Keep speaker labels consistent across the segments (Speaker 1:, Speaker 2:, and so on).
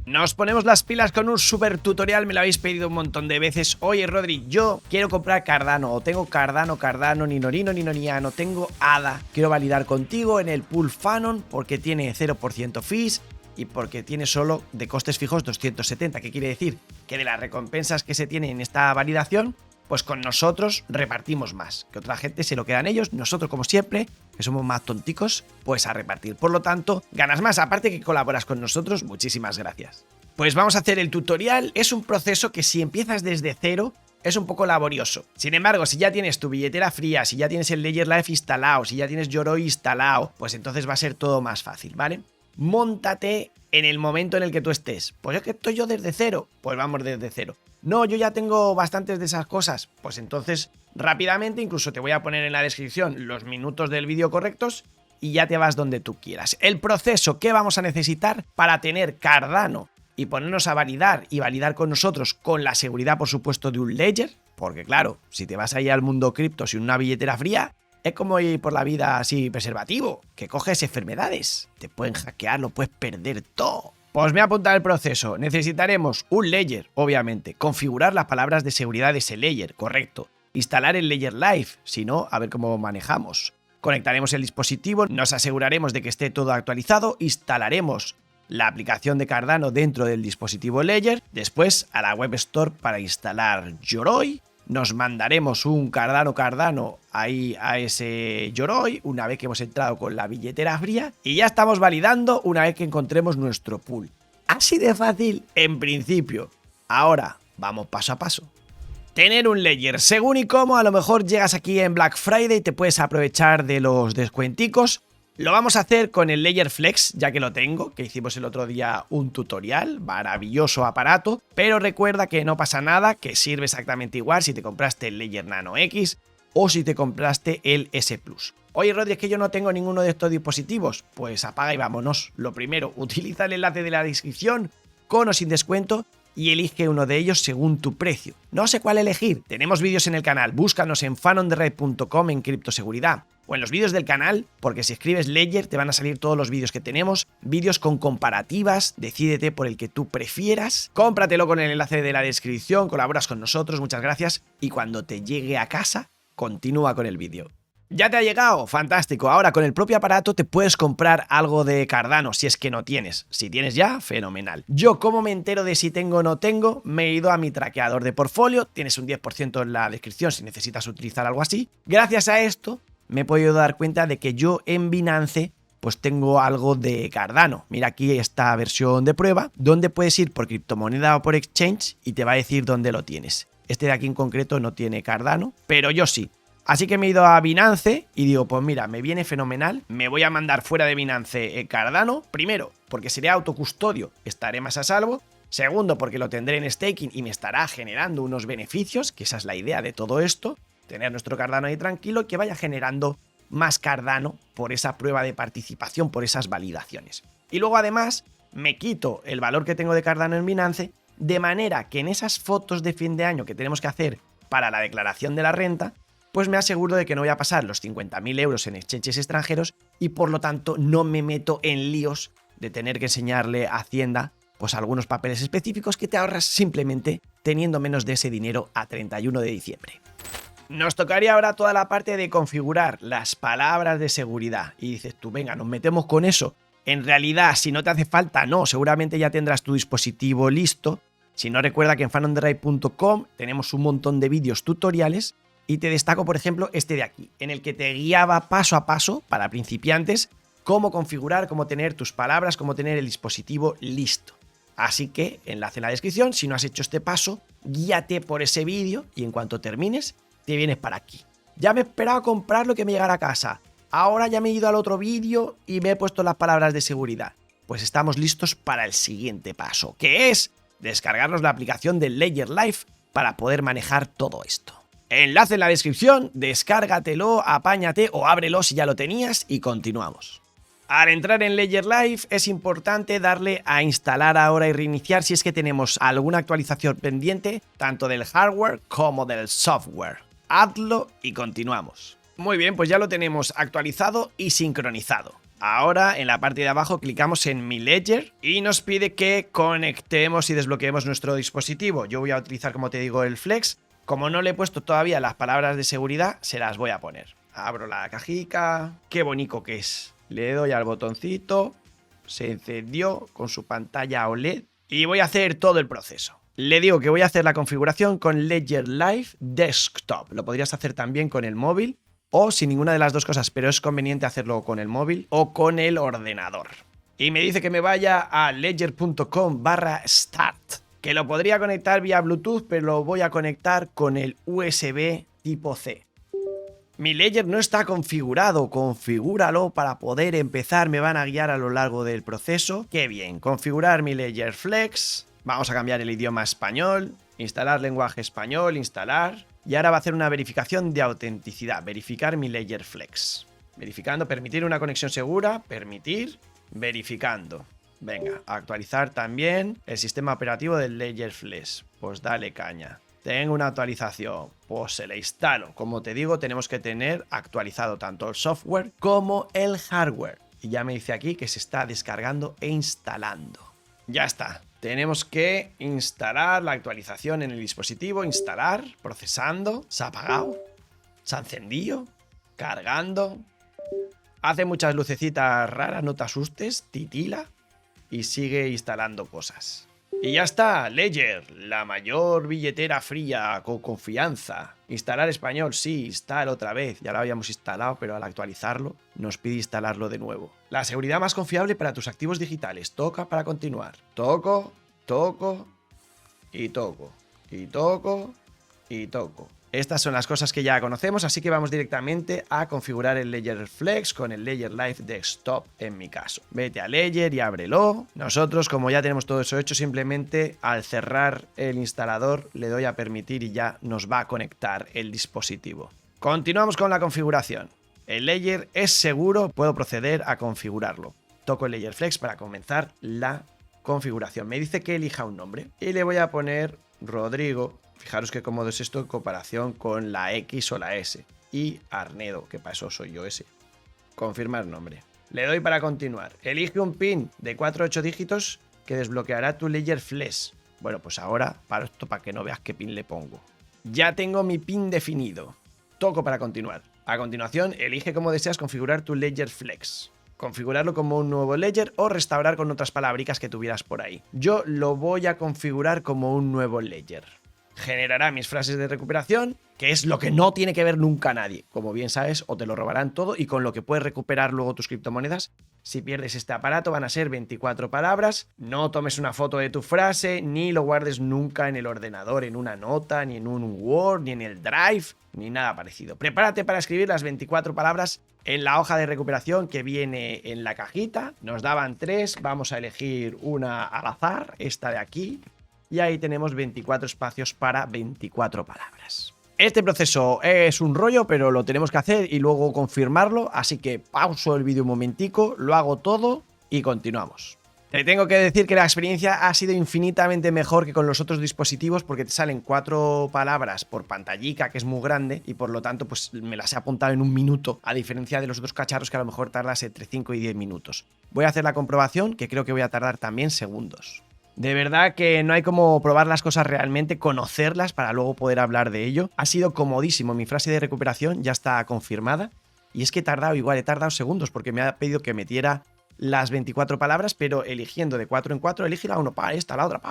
Speaker 1: Nos ponemos las pilas con un super tutorial, me lo habéis pedido un montón de veces. Oye Rodri, yo quiero comprar Cardano, o tengo Cardano, Ninorino, Ninoniano, tengo ADA. Quiero validar contigo en el pool Fanon porque tiene 0% fees y porque tiene solo de costes fijos 270. ¿Qué quiere decir? Que de las recompensas que se tienen en esta validación, pues con nosotros repartimos más. Que otra gente se lo quedan ellos, nosotros como siempre, que somos más tonticos, pues a repartir. Por lo tanto, ganas más, aparte que colaboras con nosotros, muchísimas gracias. Pues vamos a hacer el tutorial. Es un proceso que si empiezas desde cero es un poco laborioso. Sin embargo, si ya tienes tu billetera fría, si ya tienes el Ledger Live instalado, si ya tienes Yoroi instalado, pues entonces va a ser todo más fácil, ¿vale? Móntate en el momento en el que tú estés. Pues es que estoy yo desde cero, pues vamos desde cero. No, yo ya tengo bastantes de esas cosas, pues entonces rápidamente, incluso te voy a poner en la descripción los minutos del vídeo correctos y ya te vas donde tú quieras. El proceso que vamos a necesitar para tener Cardano y ponernos a validar y validar con nosotros con la seguridad, por supuesto, de un Ledger, porque claro, si te vas ahí al mundo cripto sin una billetera fría, es como ir por la vida así preservativo, que coges enfermedades, te pueden hackear, lo puedes perder todo. Pues me he apuntado el proceso. Necesitaremos un Ledger, obviamente, configurar las palabras de seguridad de ese Ledger, correcto, instalar el Ledger Live, si no, a ver cómo manejamos. Conectaremos el dispositivo, nos aseguraremos de que esté todo actualizado, instalaremos la aplicación de Cardano dentro del dispositivo Ledger, después a la Web Store para instalar Yoroi. Nos mandaremos un Cardano ahí a ese Yoroi una vez que hemos entrado con la billetera fría y ya estamos validando una vez que encontremos nuestro pool. Así de fácil en principio. Ahora vamos paso a paso. Tener un Ledger según y cómo, a lo mejor llegas aquí en Black Friday y te puedes aprovechar de los descuenticos. Lo vamos a hacer con el Ledger Flex, ya que lo tengo, que hicimos el otro día un tutorial, maravilloso aparato, pero recuerda que no pasa nada, que sirve exactamente igual si te compraste el Ledger Nano X o si te compraste el S Plus. Oye Rodri, es que yo no tengo ninguno de estos dispositivos, pues apaga y vámonos. Lo primero, utiliza el enlace de la descripción, con o sin descuento, y elige uno de ellos según tu precio. No sé cuál elegir, tenemos vídeos en el canal, búscanos en fanonthered.com en criptoseguridad o en los vídeos del canal, porque si escribes Ledger te van a salir todos los vídeos que tenemos, vídeos con comparativas, decídete por el que tú prefieras, cómpratelo con el enlace de la descripción, colaboras con nosotros, muchas gracias, y cuando te llegue a casa, continúa con el vídeo. ¿Ya te ha llegado? Fantástico. Ahora con el propio aparato te puedes comprar algo de Cardano si es que no tienes. Si tienes ya, fenomenal. Yo, como me entero de si tengo o no tengo, me he ido a mi traqueador de portfolio. Tienes un 10% en la descripción si necesitas utilizar algo así. Gracias a esto me he podido dar cuenta de que yo en Binance pues tengo algo de Cardano. Mira aquí esta versión de prueba donde puedes ir por criptomoneda o por exchange y te va a decir dónde lo tienes. Este de aquí en concreto no tiene Cardano, pero yo sí. Así que me he ido a Binance y digo, pues mira, me viene fenomenal, me voy a mandar fuera de Binance Cardano, primero, porque sería autocustodio, estaré más a salvo, segundo, porque lo tendré en staking y me estará generando unos beneficios, que esa es la idea de todo esto, tener nuestro Cardano ahí tranquilo y que vaya generando más Cardano por esa prueba de participación, por esas validaciones. Y luego además me quito el valor que tengo de Cardano en Binance, de manera que en esas fotos de fin de año que tenemos que hacer para la declaración de la renta, pues me aseguro de que no voy a pasar los 50.000 euros en exchanges extranjeros y por lo tanto no me meto en líos de tener que enseñarle a Hacienda pues algunos papeles específicos que te ahorras simplemente teniendo menos de ese dinero a 31 de diciembre. Nos tocaría ahora toda la parte de configurar las palabras de seguridad y dices tú, venga, nos metemos con eso. En realidad, si no te hace falta, no, seguramente ya tendrás tu dispositivo listo. Si no, recuerda que en fanonthered.com tenemos un montón de vídeos tutoriales. Y te destaco, por ejemplo, este de aquí, en el que te guiaba paso a paso para principiantes cómo configurar, cómo tener tus palabras, cómo tener el dispositivo listo. Así que, enlace en la descripción, si no has hecho este paso, guíate por ese vídeo y en cuanto termines, te vienes para aquí. Ya me esperaba comprar lo que me llegara a casa. Ahora ya me he ido al otro vídeo y me he puesto las palabras de seguridad. Pues estamos listos para el siguiente paso, que es descargarnos la aplicación de Ledger Live para poder manejar todo esto. Enlace en la descripción, descárgatelo, apáñate o ábrelo si ya lo tenías y continuamos. Al entrar en Ledger Live es importante darle a instalar ahora y reiniciar si es que tenemos alguna actualización pendiente, tanto del hardware como del software. Hazlo y continuamos. Muy bien, pues ya lo tenemos actualizado y sincronizado. Ahora en la parte de abajo clicamos en Mi Ledger y nos pide que conectemos y desbloqueemos nuestro dispositivo. Yo voy a utilizar, como te digo, el Flex. Como no le he puesto todavía las palabras de seguridad, se las voy a poner. Abro la cajica. Qué bonito que es. Le doy al botoncito. Se encendió con su pantalla OLED y voy a hacer todo el proceso. Le digo que voy a hacer la configuración con Ledger Live Desktop. Lo podrías hacer también con el móvil o sin ninguna de las dos cosas, pero es conveniente hacerlo con el móvil o con el ordenador. Y me dice que me vaya a ledger.com/start, que lo podría conectar vía Bluetooth, pero lo voy a conectar con el USB tipo C. Mi Ledger no está configurado, configúralo para poder empezar, me van a guiar a lo largo del proceso. ¡Qué bien! Configurar mi Ledger Flex, vamos a cambiar el idioma a español, instalar lenguaje español, instalar, y ahora va a hacer una verificación de autenticidad, verificar mi Ledger Flex. Verificando, permitir una conexión segura, permitir, verificando. Venga, actualizar también el sistema operativo del Ledger Flex, pues dale caña. Tengo una actualización, pues se la instalo. Como te digo, tenemos que tener actualizado tanto el software como el hardware. Y ya me dice aquí que se está descargando e instalando. Ya está. Tenemos que instalar la actualización en el dispositivo. Instalar, procesando. Se ha apagado. Se ha encendido. Cargando. Hace muchas lucecitas raras, no te asustes. Titila. Y sigue instalando cosas. Y ya está, Ledger, la mayor billetera fría con confianza. Instalar español, sí, instala otra vez. Ya lo habíamos instalado, pero al actualizarlo nos pide instalarlo de nuevo. La seguridad más confiable para tus activos digitales. Toca para continuar. Toco, toco y toco. Y toco y toco. Estas son las cosas que ya conocemos, así que vamos directamente a configurar el Ledger Flex con el Ledger Live Desktop en mi caso. Vete a Ledger y ábrelo. Nosotros, como ya tenemos todo eso hecho, simplemente al cerrar el instalador le doy a permitir y ya nos va a conectar el dispositivo. Continuamos con la configuración. El Ledger es seguro, puedo proceder a configurarlo. Toco el Ledger Flex para comenzar la configuración. Me dice que elija un nombre y le voy a poner Rodrigo. Fijaros qué cómodo es esto en comparación con la X o la S. Y Arnedo, que para eso soy yo ese. Confirmar nombre. Le doy para continuar. Elige un PIN de 4 o 8 dígitos que desbloqueará tu Ledger Flex. Bueno, pues ahora paro esto para que no veas qué PIN le pongo. Ya tengo mi PIN definido. Toco para continuar. A continuación, elige cómo deseas configurar tu Ledger Flex. Configurarlo como un nuevo Ledger o restaurar con otras palabricas que tuvieras por ahí. Yo lo voy a configurar como un nuevo Ledger. Generará mis frases de recuperación, que es lo que no tiene que ver nunca nadie. Como bien sabes, o te lo robarán todo y con lo que puedes recuperar luego tus criptomonedas. Si pierdes este aparato van a ser 24 palabras. No tomes una foto de tu frase, ni lo guardes nunca en el ordenador, en una nota, ni en un Word, ni en el Drive, ni nada parecido. Prepárate para escribir las 24 palabras en la hoja de recuperación que viene en la cajita. Nos daban 3, vamos a elegir una al azar, esta de aquí. Y ahí tenemos 24 espacios para 24 palabras. Este proceso es un rollo, pero lo tenemos que hacer y luego confirmarlo, así que pauso el vídeo un momentico, lo hago todo y continuamos. Te tengo que decir que la experiencia ha sido infinitamente mejor que con los otros dispositivos porque te salen 4 palabras por pantallica, que es muy grande, y por lo tanto pues me las he apuntado en un minuto, a diferencia de los otros cacharros que a lo mejor tardas entre 5 y 10 minutos. Voy a hacer la comprobación, que creo que voy a tardar también segundos. De verdad que no hay como probar las cosas realmente, conocerlas para luego poder hablar de ello. Ha sido comodísimo, mi frase de recuperación ya está confirmada. Y es que he tardado segundos porque me ha pedido que metiera las 24 palabras, pero eligiendo de 4 en 4, elige la uno, esta, la otra,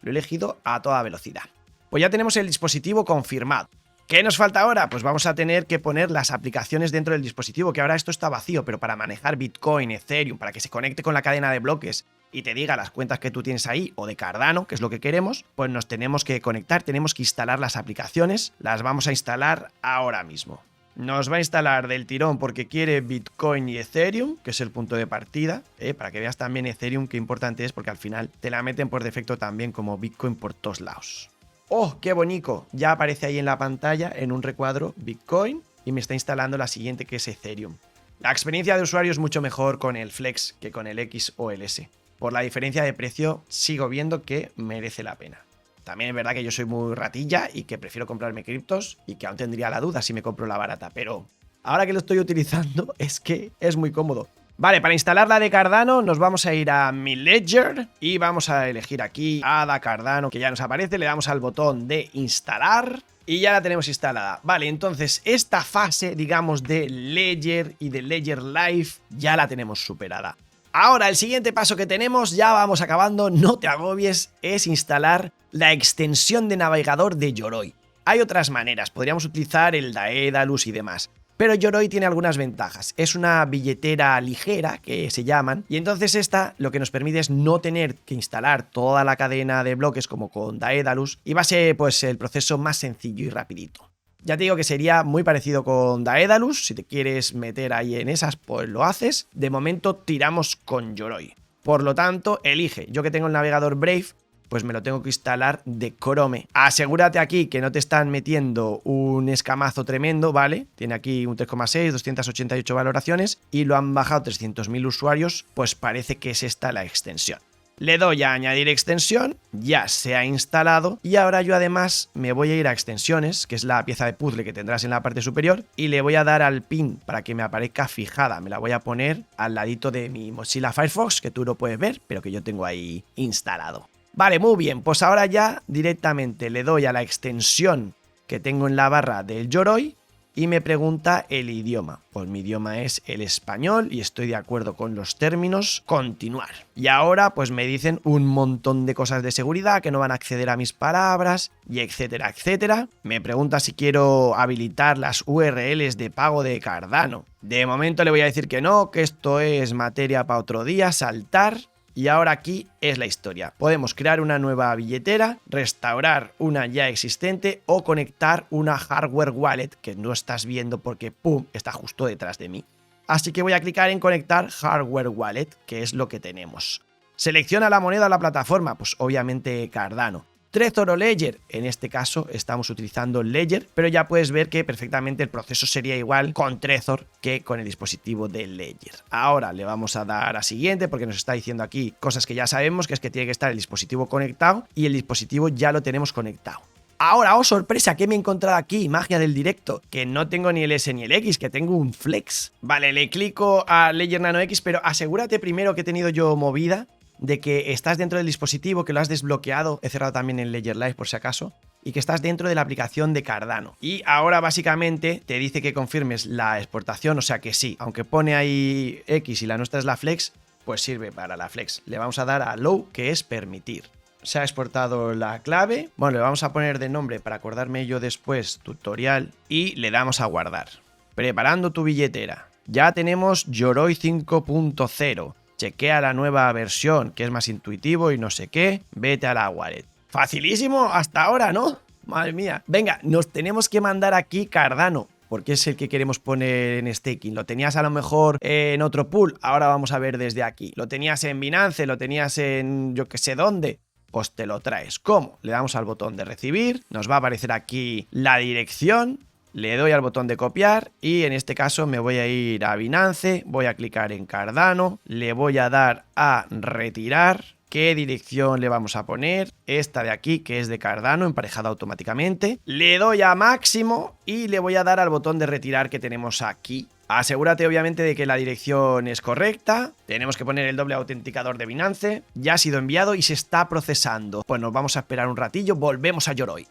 Speaker 1: Lo he elegido a toda velocidad. Pues ya tenemos el dispositivo confirmado. ¿Qué nos falta ahora? Pues vamos a tener que poner las aplicaciones dentro del dispositivo, que ahora esto está vacío, pero para manejar Bitcoin, Ethereum, para que se conecte con la cadena de bloques y te diga las cuentas que tú tienes ahí, o de Cardano, que es lo que queremos, pues nos tenemos que conectar, tenemos que instalar las aplicaciones, las vamos a instalar ahora mismo. Nos va a instalar del tirón porque quiere Bitcoin y Ethereum, que es el punto de partida, para que veas también Ethereum qué importante es, porque al final te la meten por defecto también como Bitcoin por todos lados. ¡Oh, qué bonito! Ya aparece ahí en la pantalla, en un recuadro, Bitcoin, y me está instalando la siguiente, que es Ethereum. La experiencia de usuario es mucho mejor con el Flex que con el X o el S. Por la diferencia de precio, sigo viendo que merece la pena. También es verdad que yo soy muy ratilla y que prefiero comprarme criptos y que aún tendría la duda si me compro la barata, pero Ahora que lo estoy utilizando es que es muy cómodo. Vale, para instalar la de Cardano nos vamos a ir a Mi Ledger y vamos a elegir aquí ADA Cardano, que ya nos aparece, le damos al botón de instalar y ya la tenemos instalada. Vale, entonces esta fase, digamos, de Ledger y de Ledger Live ya la tenemos superada. Ahora, el siguiente paso que tenemos, ya vamos acabando, no te agobies, es instalar la extensión de navegador de Yoroi. Hay otras maneras, podríamos utilizar el Daedalus y demás. Pero Yoroi tiene algunas ventajas. Es una billetera ligera, que se llaman, y entonces esta lo que nos permite es no tener que instalar toda la cadena de bloques como con Daedalus, y va a ser pues el proceso más sencillo y rapidito. Ya te digo que sería muy parecido con Daedalus, si te quieres meter ahí en esas pues lo haces. De momento tiramos con Yoroi. Por lo tanto, elige. Yo que tengo el navegador Brave, pues me lo tengo que instalar de Chrome. Asegúrate aquí que no te están metiendo un escamazo tremendo, ¿vale? Tiene aquí un 3,6, 288 valoraciones y lo han bajado 300.000 usuarios, pues parece que es esta la extensión. Le doy a añadir extensión, ya se ha instalado y ahora yo además me voy a ir a extensiones, que es la pieza de puzzle que tendrás en la parte superior, y le voy a dar al pin para que me aparezca fijada. Me la voy a poner al ladito de mi Mozilla Firefox, que tú lo puedes ver, pero que yo tengo ahí instalado. Vale, muy bien, pues ahora ya directamente le doy a la extensión que tengo en la barra del Yoroi y me pregunta el idioma. Pues mi idioma es el español y estoy de acuerdo con los términos, continuar. Y ahora pues me dicen un montón de cosas de seguridad, que no van a acceder a mis palabras y etcétera, etcétera. Me pregunta si quiero habilitar las URLs de pago de Cardano. De momento le voy a decir que no, que esto es materia para otro día, saltar. Y ahora aquí es la historia. Podemos crear una nueva billetera, restaurar una ya existente o conectar una hardware wallet que no estás viendo porque ¡pum! Está justo detrás de mí. Así que voy a clicar en conectar hardware wallet, que es lo que tenemos. Selecciona la moneda o la plataforma, pues obviamente Cardano. Trezor o Ledger, en este caso estamos utilizando Ledger, pero ya puedes ver que perfectamente el proceso sería igual con Trezor que con el dispositivo de Ledger. Ahora le vamos a dar a siguiente porque nos está diciendo aquí cosas que ya sabemos, que es que tiene que estar el dispositivo conectado y el dispositivo ya lo tenemos conectado. Ahora, oh sorpresa, ¿qué me he encontrado aquí? Magia del directo, que no tengo ni el S ni el X, que tengo un flex. Vale, le clico a Ledger Nano X, pero asegúrate primero que he tenido yo movida de que estás dentro del dispositivo, que lo has desbloqueado, he cerrado también el Ledger Live por si acaso, y que estás dentro de la aplicación de Cardano. Y ahora básicamente te dice que confirmes la exportación, o sea que sí, aunque pone ahí X y la nuestra es la Flex, pues sirve para la Flex. Le vamos a dar a Allow, que es permitir. Se ha exportado la clave, bueno, le vamos a poner de nombre para acordarme yo después, tutorial, y le damos a guardar. Preparando tu billetera. Ya tenemos Yoroi 5.0. Chequea la nueva versión, que es más intuitivo y no sé qué. Vete a la wallet. Facilísimo hasta ahora, ¿no? Madre mía. Venga, nos tenemos que mandar aquí Cardano, porque es el que queremos poner en staking. Lo tenías a lo mejor en otro pool, ahora vamos a ver desde aquí. Lo tenías en Binance, lo tenías en yo que sé dónde. Pues te lo traes. ¿Cómo? Le damos al botón de recibir, nos va a aparecer aquí la dirección. Le doy al botón de copiar y en este caso me voy a ir a Binance, voy a clicar en Cardano, le voy a dar a retirar. ¿Qué dirección le vamos a poner? Esta de aquí, que es de Cardano, emparejada automáticamente. Le doy a máximo y le voy a dar al botón de retirar que tenemos aquí. Asegúrate obviamente de que la dirección es correcta. Tenemos que poner el doble autenticador de Binance. Ya ha sido enviado y se está procesando. Pues nos vamos a esperar un ratillo, volvemos a Yoroi.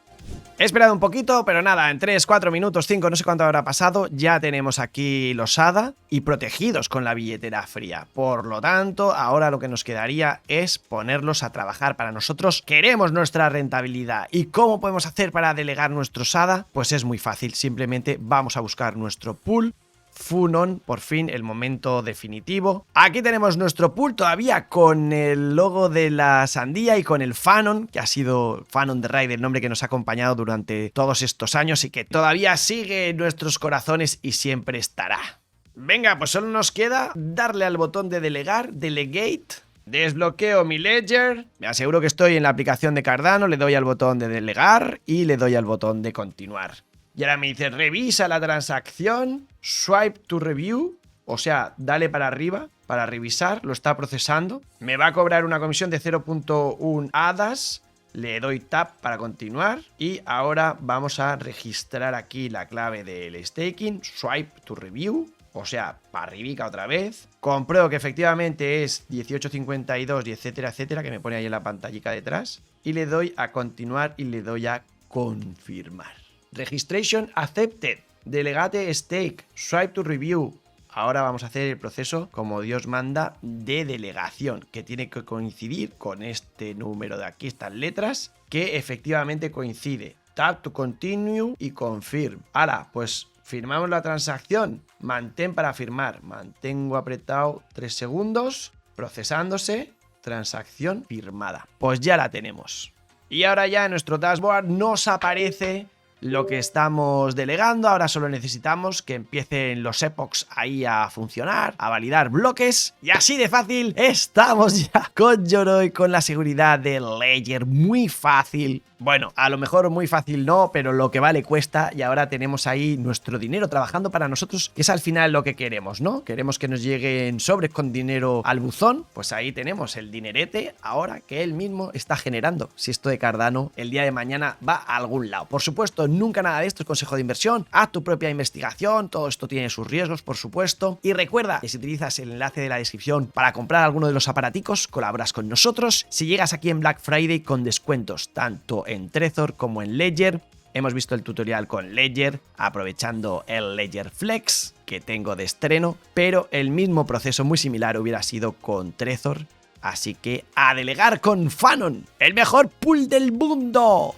Speaker 1: He esperado un poquito, pero nada, en 3, 4 minutos, 5, no sé cuánto habrá pasado, ya tenemos aquí los ADA y protegidos con la billetera fría. Por lo tanto, ahora lo que nos quedaría es ponerlos a trabajar para nosotros. Queremos nuestra rentabilidad. ¿Y cómo podemos hacer para delegar nuestros ADA? Pues es muy fácil, simplemente vamos a buscar nuestro pool. Funon, por fin, el momento definitivo. Aquí tenemos nuestro pool todavía con el logo de la sandía y con el Fanon, que ha sido Fanon the Ride, el nombre que nos ha acompañado durante todos estos años y que todavía sigue en nuestros corazones y siempre estará. Venga, pues solo nos queda darle al botón de delegar, delegate. Desbloqueo mi Ledger, me aseguro que estoy en la aplicación de Cardano, le doy al botón de delegar y le doy al botón de continuar. Y ahora me dice, revisa la transacción, swipe to review, o sea, dale para arriba para revisar, lo está procesando. Me va a cobrar una comisión de 0.1 ADAS Le doy tap para continuar y ahora vamos a registrar aquí la clave del staking, swipe to review, o sea, para arribica otra vez. Compruebo que efectivamente es 1852 y etcétera, etcétera, que me pone ahí en la pantallica detrás. Y le doy a continuar y le doy a confirmar. Registration accepted. Delegate stake, swipe to review. Ahora vamos a hacer el proceso como Dios manda de delegación, que tiene que coincidir con este número de aquí, estas letras, que efectivamente coincide. Tap to continue y confirm. Ahora, pues firmamos la transacción. Mantén para firmar. Mantengo apretado 3 segundos. Procesándose. Transacción firmada. Pues ya la tenemos. Y ahora ya en nuestro dashboard nos aparece lo que estamos delegando. Ahora solo necesitamos que empiecen los epochs ahí a funcionar, a validar bloques. Y así de fácil estamos ya con Yoroi, con la seguridad de Ledger. Muy fácil. Bueno, a lo mejor muy fácil no, pero lo que vale cuesta. Y ahora tenemos ahí nuestro dinero trabajando para nosotros, que es al final lo que queremos, ¿no? Queremos que nos lleguen sobres con dinero al buzón. Pues ahí tenemos el dinerete ahora que él mismo está generando. Si esto de Cardano el día de mañana va a algún lado. Por supuesto, nunca nada de esto es consejo de inversión. Haz tu propia investigación. Todo esto tiene sus riesgos, por supuesto. Y recuerda que si utilizas el enlace de la descripción para comprar alguno de los aparaticos, colaboras con nosotros. Si llegas aquí en Black Friday con descuentos tanto en Trezor como en Ledger. Hemos visto el tutorial con Ledger, aprovechando el Ledger Flex que tengo de estreno, pero el mismo proceso muy similar hubiera sido con Trezor. Así que a delegar con Fanon, el mejor pool del mundo.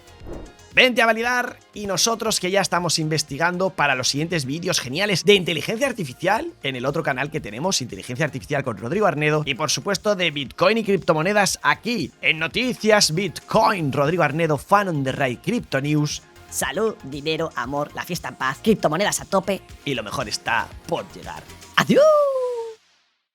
Speaker 1: Vente a validar y nosotros que ya estamos investigando para los siguientes vídeos geniales de inteligencia artificial en el otro canal que tenemos, Inteligencia Artificial con Rodrigo Arnedo, y por supuesto de Bitcoin y criptomonedas aquí en Noticias Bitcoin. Rodrigo Arnedo, fan on the right, Crypto News.
Speaker 2: Salud, dinero, amor, la fiesta en paz, criptomonedas a tope
Speaker 1: Y lo mejor está por llegar.
Speaker 2: ¡Adiós!